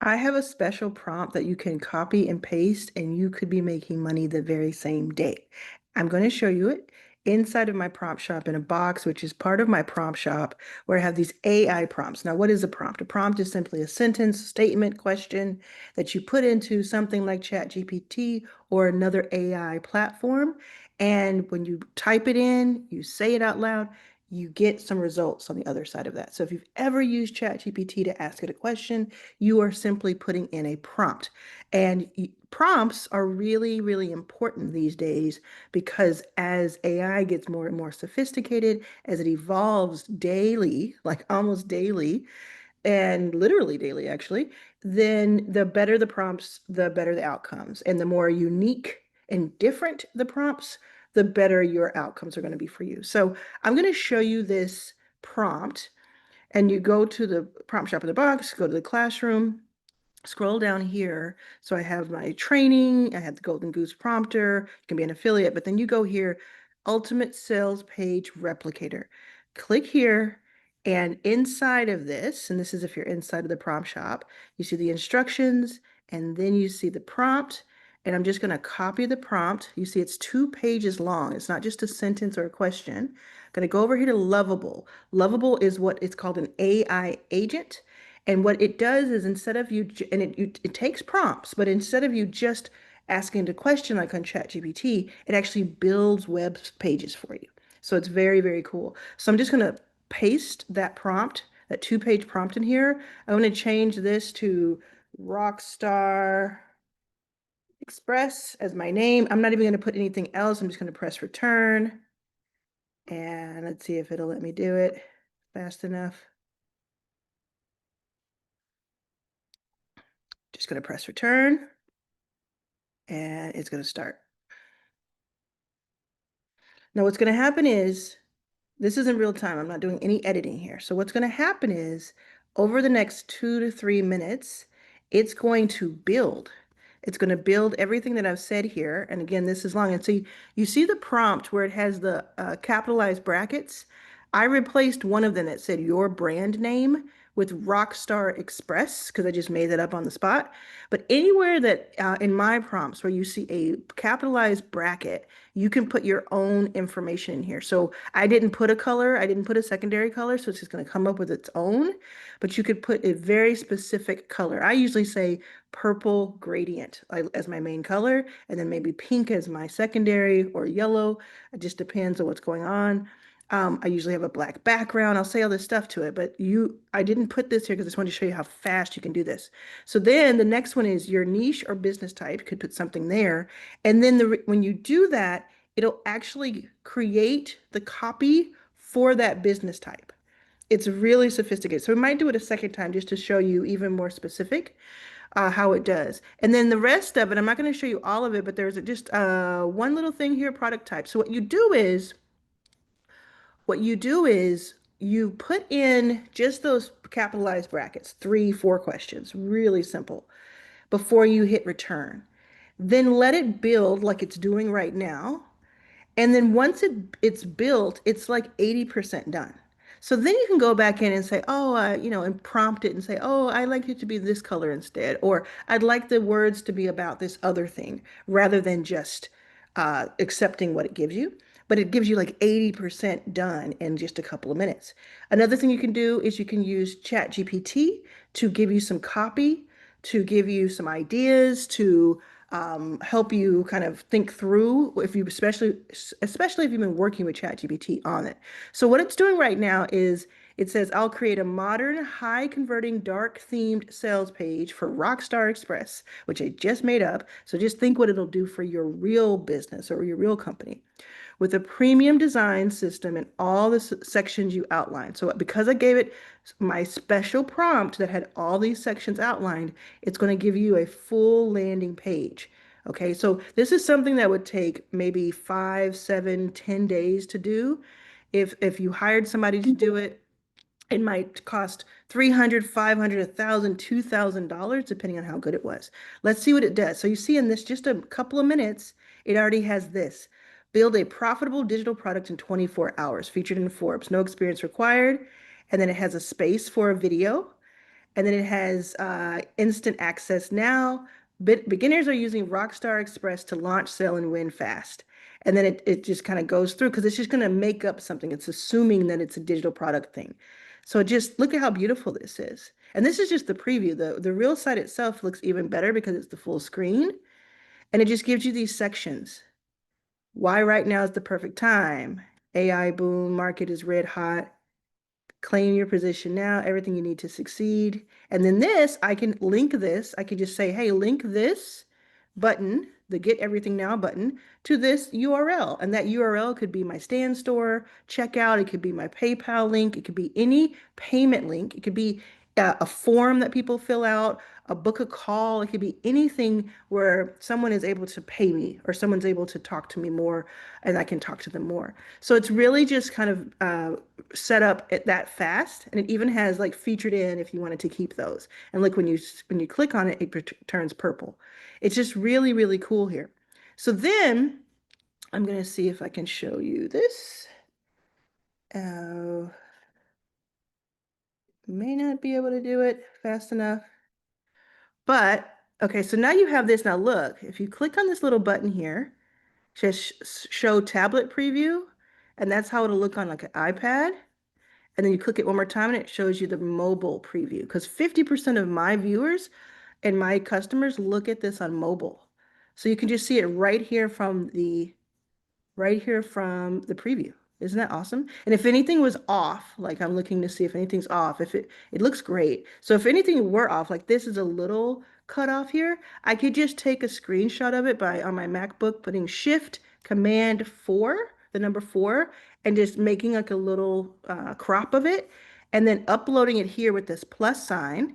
I have a special prompt that you can copy and paste, and you could be making money the very same day. I'm going to show you it inside of my prompt shop in a box, which is part of my prompt shop, where I have these AI prompts. Now, what is a prompt? A prompt is simply a sentence, statement, question that you put into something like ChatGPT or another AI platform. And when you type it in, you say it out loud, you get some results on the other side of that. So if you've ever used ChatGPT to ask it a question, you are simply putting in a prompt. And prompts are really, really important these days because as AI gets more and more sophisticated, as it evolves daily, like almost daily, and literally daily actually, then the better the prompts, the better the outcomes. And the more unique and different the prompts, the better your outcomes are going to be for you. So I'm going to show you this prompt, and you go to the prompt shop in the box, go to the classroom, scroll down here. So I have my training, I have the Golden Goose prompter, you can be an affiliate, but then you go here, Ultimate Sales Page Replicator. Click here, and inside of this, and this is if you're inside of the prompt shop, you see the instructions, and then you see the prompt. And I'm just going to copy the prompt. You see it's 2 pages long. It's not just a sentence or a question. I'm going to go over here to Lovable. Lovable is what it's called an AI agent. And what it does is instead of you, and it takes prompts, but instead of you just asking the question like on ChatGPT, it actually builds web pages for you. So it's very, very cool. So I'm just going to paste that prompt, that 2 page prompt in here. I want to change this to Rockstar Express as my name. I'm not even going to put anything else. I'm just going to press return. And let's see if it'll let me do it fast enough. Just going to press return, and it's going to start. Now, what's going to happen is this isn't real time. I'm not doing any editing here. So what's going to happen is over the next 2 to 3 minutes, it's going to build. It's going to build everything that I've said here. And again, this is long. And so you see the prompt where it has the capitalized brackets. I replaced one of them that said your brand name with Rockstar Express because I just made that up on the spot. But anywhere that in my prompts where you see a capitalized bracket, you can put your own information in here. So I didn't put a color, I didn't put a secondary color, so it's just going to come up with its own, but you could put a very specific color. I usually say purple gradient as my main color, and then maybe pink as my secondary or yellow. It just depends on what's going on. I usually have a black background. I'll say all this stuff to it, but I didn't put this here because I just wanted to show you how fast you can do this. So then the next one is your niche or business type. Could put something there. And then when you do that, it'll actually create the copy for that business type. It's really sophisticated. So we might do it a second time just to show you even more specific how it does. And then the rest of it, I'm not going to show you all of it, but there's just one little thing here, product type. So what you do is you put in just those capitalized brackets, 3, 4 questions, really simple, before you hit return. Then let it build like it's doing right now. And then once it's built, it's like 80% done. So then you can go back in and say, oh, and prompt it and say, oh, I like it to be this color instead, or I'd like the words to be about this other thing, rather than just accepting what it gives you. But it gives you like 80% done in just a couple of minutes. Another thing you can do is you can use ChatGPT to give you some copy, to give you some ideas, to help you kind of think through if you especially if you've been working with ChatGPT on it. So what it's doing right now is it says I'll create a modern, high converting, dark themed sales page for Rockstar Express, which I just made up. So just think what it'll do for your real business or your real company with a premium design system and all the sections you outlined. So because I gave it my special prompt that had all these sections outlined, it's going to give you a full landing page. Okay, so this is something that would take maybe 5, 7, 10 days to do. If you hired somebody to do it, it might cost 300, 500, 1,000, $2,000, depending on how good it was. Let's see what it does. So you see in this just a couple of minutes, it already has this. Build a profitable digital product in 24 hours, featured in Forbes. No experience required. And then it has a space for a video. And then it has instant access now. Beginners are using Rockstar Express to launch, sell, and win fast. And then it just kind of goes through because it's just going to make up something. It's assuming that it's a digital product thing. So just look at how beautiful this is. And this is just the preview. The real site itself looks even better because it's the full screen. And it just gives you these sections. Why right now is the perfect time. AI boom, market is red hot. Claim your position now, everything you need to succeed. And then this, I can link this. I could just say, hey, link this button, the Get Everything Now button, to this URL. And that URL could be my Stand Store, checkout. It could be my PayPal link. It could be any payment link. It could be a form that people fill out, a book a call. It could be anything where someone is able to pay me or someone's able to talk to me more and I can talk to them more. So it's really just kind of set up at that fast, and it even has like featured in if you wanted to keep those. And look, when you click on it, it turns purple. It's just really, really cool here. So then I'm going to see if I can show you this. May not be able to do it fast enough, but okay, so now you have this. Now look, if you click on this little button here, just show tablet preview, and that's how it'll look on like an iPad. And then you click it one more time and it shows you the mobile preview because 50% of my viewers and my customers look at this on mobile. So you can just see it right here from the preview. Isn't that awesome? And if anything was off, like I'm looking to see if anything's off, if it looks great. So if anything were off, like this is a little cut off here, I could just take a screenshot of it by on my MacBook, putting Shift Command 4, the number 4, and just making like a little crop of it, and then uploading it here with this plus sign.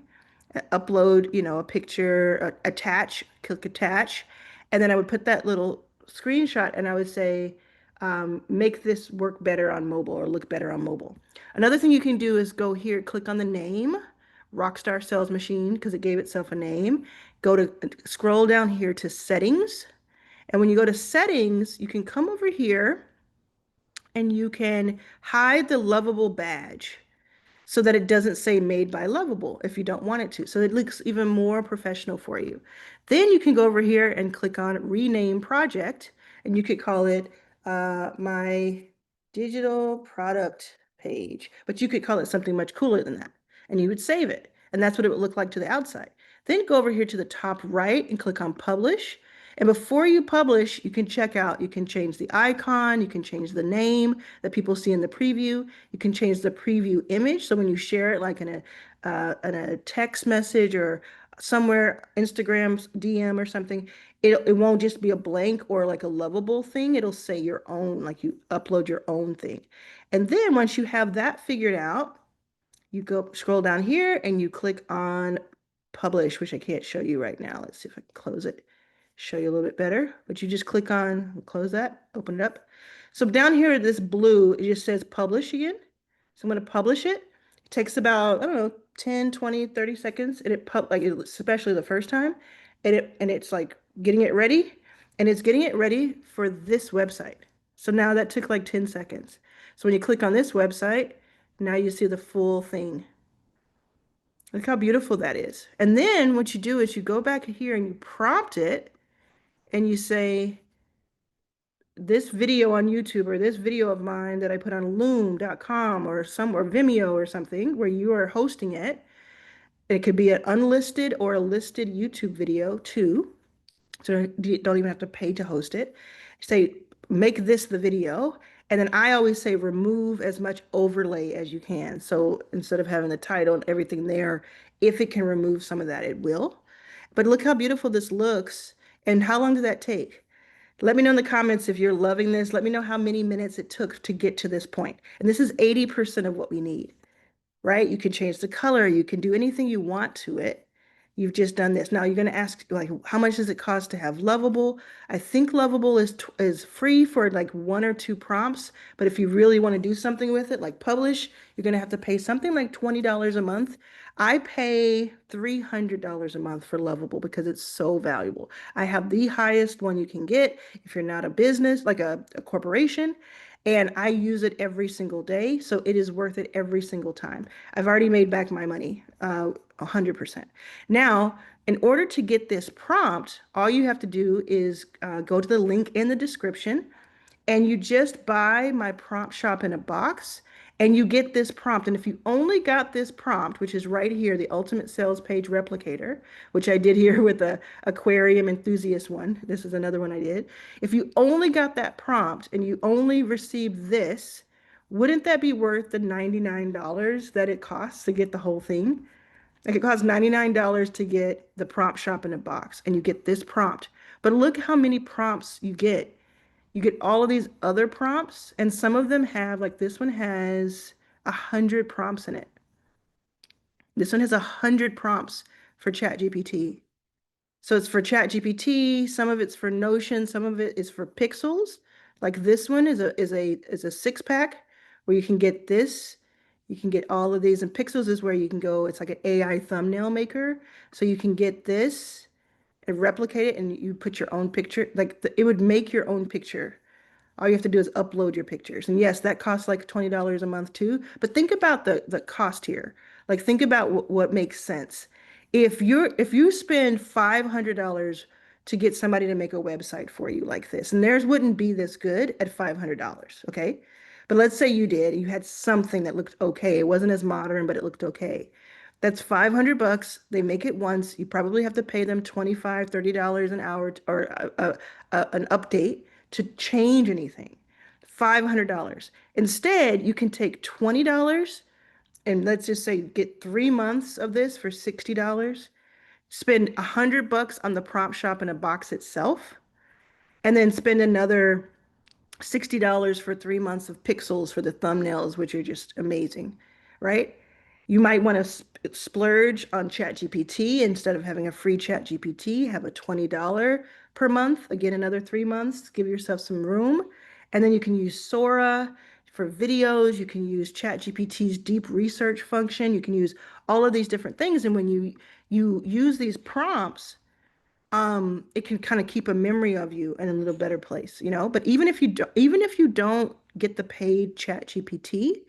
Upload, a picture, attach, click attach, and then I would put that little screenshot and I would say, make this work better on mobile or look better on mobile. Another thing you can do is go here, click on the name, Rockstar Sales Machine, because it gave itself a name. Scroll down here to settings. And when you go to settings, you can come over here and you can hide the lovable badge so that it doesn't say made by Lovable if you don't want it to. So it looks even more professional for you. Then you can go over here and click on rename project, and you could call it my digital product page, but you could call it something much cooler than that. And you would save it. And that's what it would look like to the outside. Then go over here to the top right and click on publish. And before you publish, you can check out, you can change the icon, you can change the name that people see in the preview. You can change the preview image. So when you share it like in a text message or somewhere, Instagram DM or something, it won't just be a blank or like a lovable thing. It'll say your own, like you upload your own thing. And then once you have that figured out, you go scroll down here and you click on publish, which I can't show you right now. Let's see if I can close it, show you a little bit better. But you just click on, close that, open it up. So down here, this blue, it just says publish again. So I'm going to publish it. It takes about, I don't know, 10, 20, 30 seconds. And especially the first time. And it's like getting it ready. And it's getting it ready for this website. So now that took like 10 seconds. So when you click on this website, now you see the full thing. Look how beautiful that is. And then what you do is you go back here and you prompt it and you say, this video on YouTube or this video of mine that I put on loom.com or Vimeo or something where you are hosting it. It could be an unlisted or a listed YouTube video too. So you don't even have to pay to host it. Say, make this the video. And then I always say remove as much overlay as you can. So instead of having the title and everything there, if it can remove some of that, it will. But look how beautiful this looks. And how long did that take? Let me know in the comments if you're loving this. Let me know how many minutes it took to get to this point. And this is 80% of what we need, right? You can change the color. You can do anything you want to it. You've just done this. Now you're going to ask, like, how much does it cost to have Lovable? I think Lovable is free for like 1 or 2 prompts. But if you really want to do something with it, like publish, you're going to have to pay something like $20 a month. I pay $300 a month for Lovable because it's so valuable. I have the highest one you can get if you're not a business, like a corporation. And I use it every single day. So it is worth it every single time. I've already made back my money. 100%. Now, in order to get this prompt, all you have to do is go to the link in the description and you just buy my prompt shop in a box and you get this prompt. And if you only got this prompt, which is right here, the ultimate sales page replicator, which I did here with the aquarium enthusiast one. This is another one I did. If you only got that prompt and you only received this, wouldn't that be worth the $99 that it costs to get the whole thing? Like it costs $99 to get the prompt shop in a box and you get this prompt. But look how many prompts you get. You get all of these other prompts, and some of them have, like this one has 100 prompts in it. This one has 100 prompts for ChatGPT. So it's for ChatGPT, some of it's for Notion, some of it is for pixels. Like this one is a 6 pack where you can get this. You can get all of these, and pixels is where you can go. It's like an AI thumbnail maker. So you can get this and replicate it, and you put your own picture. Like it would make your own picture. All you have to do is upload your pictures. And yes, that costs like $20 a month too. But think about the cost here. Like think about what makes sense. If you spend $500 to get somebody to make a website for you like this, and theirs wouldn't be this good at $500, okay? But let's say you did, you had something that looked okay. It wasn't as modern, but it looked okay. That's 500 bucks. They make it once. You probably have to pay them 25, $30 an hour or an update to change anything. $500. Instead, you can take $20 and let's just say get 3 months of this for $60. Spend 100 bucks on the prompt shop in a box itself, and then spend another $60 for 3 months of pixels for the thumbnails, which are just amazing, right? You might want to splurge on ChatGPT instead of having a free ChatGPT, have a $20 per month, again, another 3 months, give yourself some room. And then you can use Sora for videos. You can use ChatGPT's deep research function. You can use all of these different things. And when you use these prompts, it can kind of keep a memory of you in a little better place, you know. But even if you don't get the paid Chat GPT,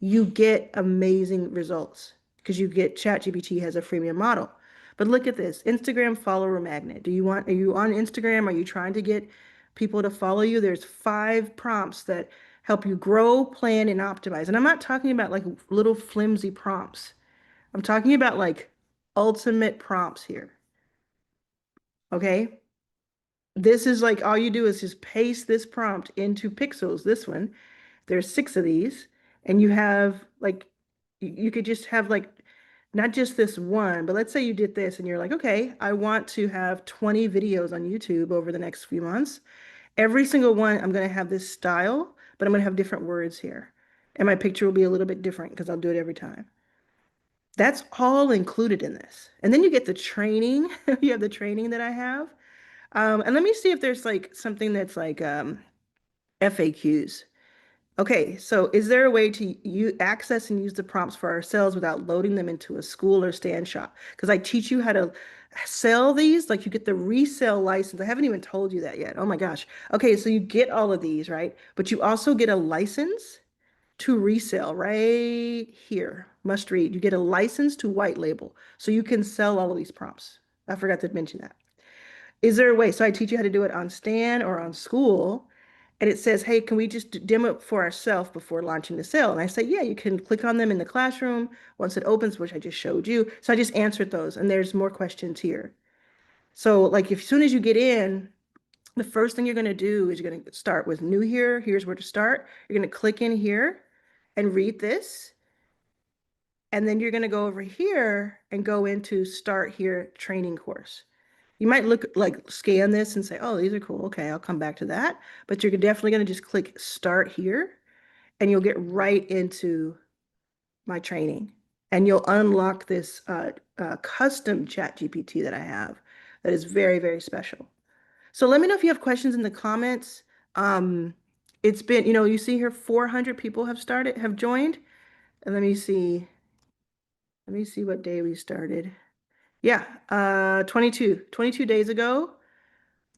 you get amazing results because you get Chat GPT has a freemium model. But look at this Instagram follower magnet. Are you on Instagram? Are you trying to get people to follow you? There's 5 prompts that help you grow, plan, and optimize. And I'm not talking about like little flimsy prompts. I'm talking about like ultimate prompts here. Okay. This is like all you do is just paste this prompt into pixels. This one, there's 6 of these, and you have like, you could just have like, not just this one, but let's say you did this and you're like, okay, I want to have 20 videos on YouTube over the next few months. Every single one, I'm going to have this style, but I'm going to have different words here. And my picture will be a little bit different because I'll do it every time. That's all included in this. And then you get the training. You have the training that I have. And let me see if there's like something that's like FAQs. Okay, so is there a way to access and use the prompts for ourselves without loading them into a school or stand shop? Because I teach you how to sell these, like you get the resale license. I haven't even told you that yet. Oh my gosh. Okay, so you get all of these, right? But you also get a license to resell right here. Must read. You get a license to white label. So you can sell all of these prompts. I forgot to mention that. Is there a way? So I teach you how to do it on Stan or on School. And it says, hey, can we just demo it for ourselves before launching the sale? And I say, yeah, you can click on them in the classroom once it opens, which I just showed you. So I just answered those. And there's more questions here. So like if as soon as you get in, the first thing you're going to do is you're going to start with new here. Here's where to start. You're going to click in here and read this. And then you're going to go over here and go into start here training course. You might look like scan this and say, oh, these are cool. Okay, I'll come back to that. But you're definitely going to just click start here and you'll get right into my training. And you'll unlock this custom chat GPT that I have that is very, very special. So let me know if you have questions in the comments. It's been, you see here 400 people have joined. And let me see what day we started. Yeah, 22 days ago.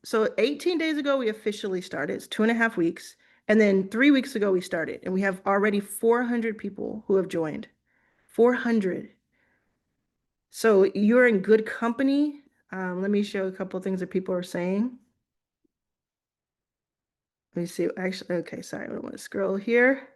So 18 days ago, we officially started. It's 2.5 weeks. And then 3 weeks ago, we started. And we have already 400 people who have joined. 400. So you're in good company. Let me show a couple of things that people are saying. Let me see. Actually, okay, sorry, I don't want to scroll here.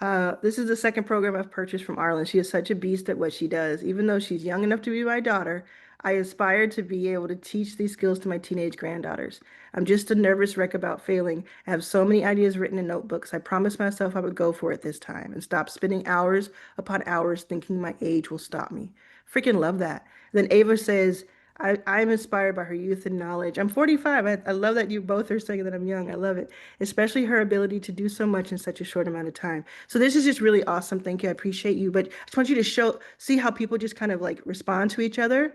This is the second program I've purchased from Arlan. She is such a beast at what she does. Even though she's young enough to be my daughter, I aspire to be able to teach these skills to my teenage granddaughters. I'm just a nervous wreck about failing. I have so many ideas written in notebooks. I promised myself I would go for it this time and stop spending hours upon hours thinking my age will stop me. Freaking love that. Then Ava says, I'm inspired by her youth and knowledge. I'm 45. I love that you both are saying that I'm young. I love it, especially her ability to do so much in such a short amount of time. So this is just really awesome. Thank you. I appreciate you. But I just want you to see how people just kind of like respond to each other.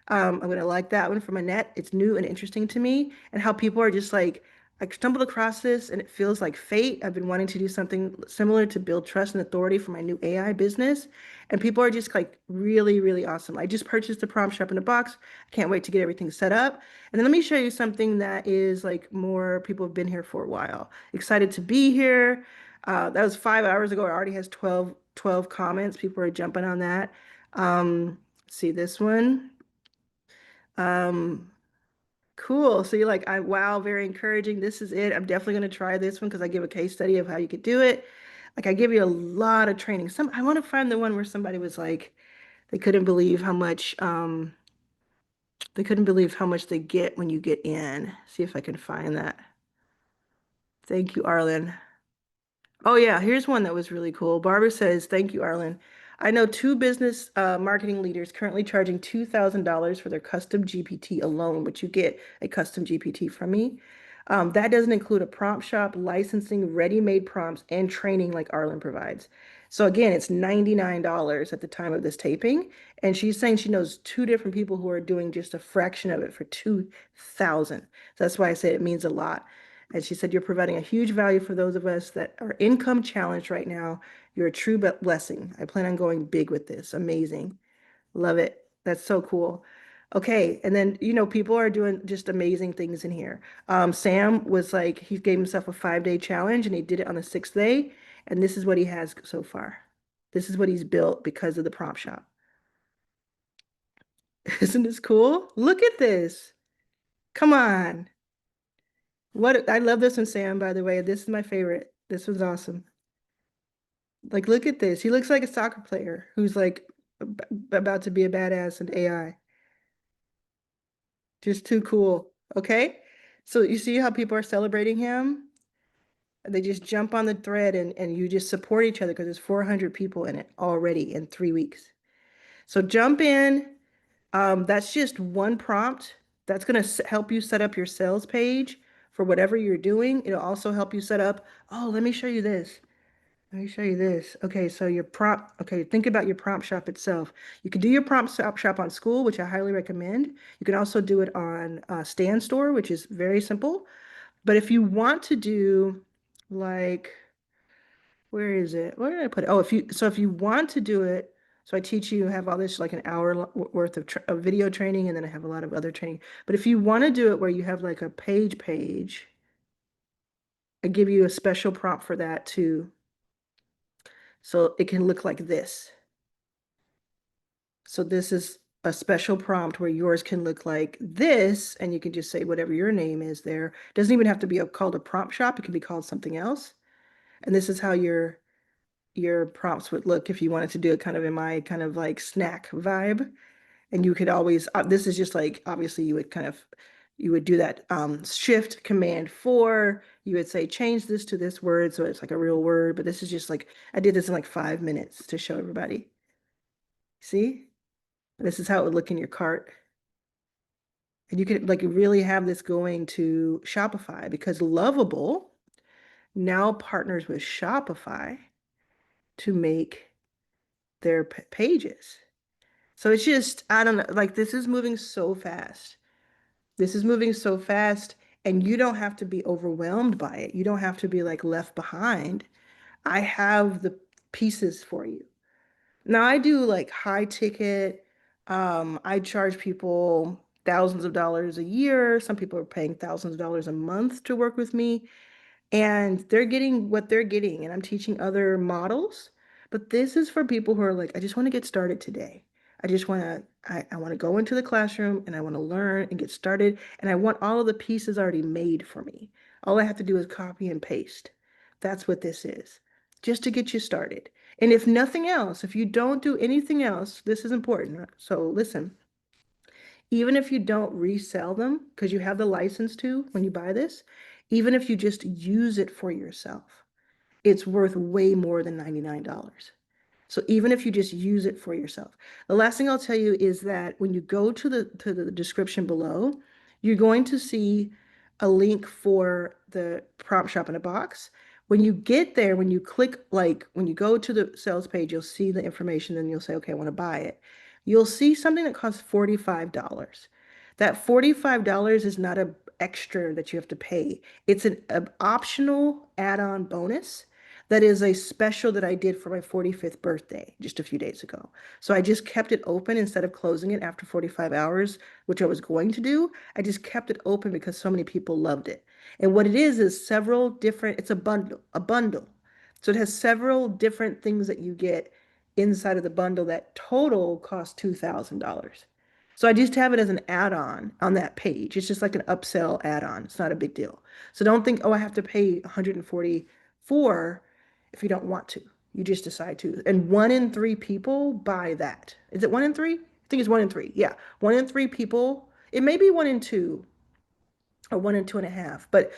I'm gonna like that one from Annette. It's new and interesting to me, and how people are just like, I stumbled across this and it feels like fate. I've been wanting to do something similar to build trust and authority for my new AI business. And people are just like really, really awesome. I just purchased the prompt shop in a box. I can't wait to get everything set up. And then let me show you something that is like more people have been here for a while. Excited to be here. That was 5 hours ago. It already has twelve comments. People are jumping on that. See this one. Um, cool. So you're like, wow, very encouraging. This is it. I'm definitely going to try this one because I give a case study of how you could do it. Like I give you a lot of training. I want to find the one where somebody was like, they couldn't believe how much, they couldn't believe how much they get when you get in. See if I can find that. Thank you, Arlen. Oh yeah, here's one that was really cool. Barbara says, "Thank you, Arlen. I know two business marketing leaders currently charging $2,000 for their custom GPT alone, which you get a custom GPT from me. That doesn't include a prompt shop, licensing, ready-made prompts, and training like Arlen provides. So again, it's $99 at the time of this taping, and she's saying she knows two different people who are doing just a fraction of it for 2,000. So that's why I say it means a lot. And she said, "You're providing a huge value for those of us that are income challenged right now. You're a true blessing. I plan on going big with this. Amazing. Love it. That's so cool." Okay. And then, people are doing just amazing things in here. Sam was like, he gave himself a 5-day challenge and he did it on the sixth day. And this is what he has so far. This is what he's built because of the prompt shop. Isn't this cool? Look at this. Come on. What I love this one, Sam, by the way. This is my favorite. This was awesome. Like, look at this. He looks like a soccer player who's like about to be a badass in AI. Just too cool. Okay. So you see how people are celebrating him? They just jump on the thread and you just support each other because there's 400 people in it already in 3 weeks. So jump in. That's just one prompt. That's going to help you set up your sales page for whatever you're doing. It'll also help you set up. Oh, let me show you this. Let me show you this. Okay, so your prompt, okay, think about your prompt shop itself. You can do your prompt shop on School, which I highly recommend. You can also do it on Stand Store, which is very simple. But if you want to do like, where is it? Where did I put it? Oh, if you want to do it, so I teach you, have all this like an hour worth of video training, and then I have a lot of other training. But if you want to do it where you have like a page, I give you a special prompt for that too. So it can look like this. So this is a special prompt where yours can look like this, and you can just say whatever your name is there. It doesn't even have to be called a prompt shop. It can be called something else. And this is how your prompts would look if you wanted to do it kind of in my kind of like snack vibe. And you could always, this is just like, obviously you would do that shift command 4. You would say, change this to this word. So it's like a real word, but this is just like, I did this in like 5 minutes to show everybody. See? This is how it would look in your cart. And you could like really have this going to Shopify because Lovable now partners with Shopify to make their pages. So it's just, I don't know, like this is moving so fast. This is moving so fast, and you don't have to be overwhelmed by it. You don't have to be like left behind. I have the pieces for you. Now I do like high ticket. I charge people thousands of dollars a year. Some people are paying thousands of dollars a month to work with me, and they're getting what they're getting. And I'm teaching other models, but this is for people who are like, I just want to get started today. I just want to, I want to go into the classroom and I want to learn and get started. And I want all of the pieces already made for me. All I have to do is copy and paste. That's what this is, just to get you started. And if nothing else, if you don't do anything else, this is important. So listen, even if you don't resell them, because you have the license to when you buy this, even if you just use it for yourself, it's worth way more than $99. So even if you just use it for yourself. The last thing I'll tell you is that when you go to the description below, you're going to see a link for the prompt shop in a box. When you get there, when you click, like when you go to the sales page, you'll see the information and you'll say, okay, I want to buy it. You'll see something that costs $45. That $45 is not an extra that you have to pay. It's an optional add-on bonus that is a special that I did for my 45th birthday just a few days ago. So I just kept it open instead of closing it after 45 hours, which I was going to do. I just kept it open because so many people loved it. And what it is several different, it's a bundle, a bundle. So it has several different things that you get inside of the bundle that total cost $2,000. So I just have it as an add-on on that page. It's just like an upsell add-on. It's not a big deal. So don't think, oh, I have to pay 144 if you don't want to. You just decide to. And 1 in 3 people buy that. Is it 1 in 3? I think it's 1 in 3. Yeah. 1 in 3 people. It may be 1 in 2 or 1 in 2.5. But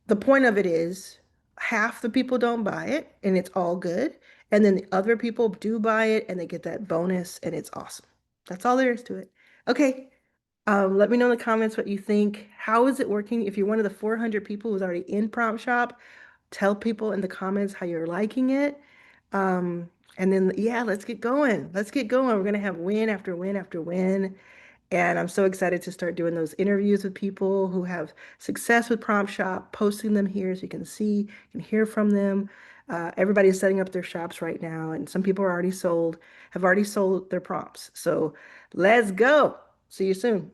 the point of it is half the people don't buy it and it's all good. And then the other people do buy it and they get that bonus and it's awesome. That's all there is to it. Okay. Let me know in the comments what you think. How is it working? If you're one of the 400 people who's already in Prompt Shop, tell people in the comments how you're liking it. And then, yeah, let's get going. Let's get going. We're going to have win after win after win. And I'm so excited to start doing those interviews with people who have success with Prompt Shop, posting them here so you can see, you can hear from them. Everybody's setting up their shops right now, and some people are already sold, have already sold their prompts. So let's go. See you soon.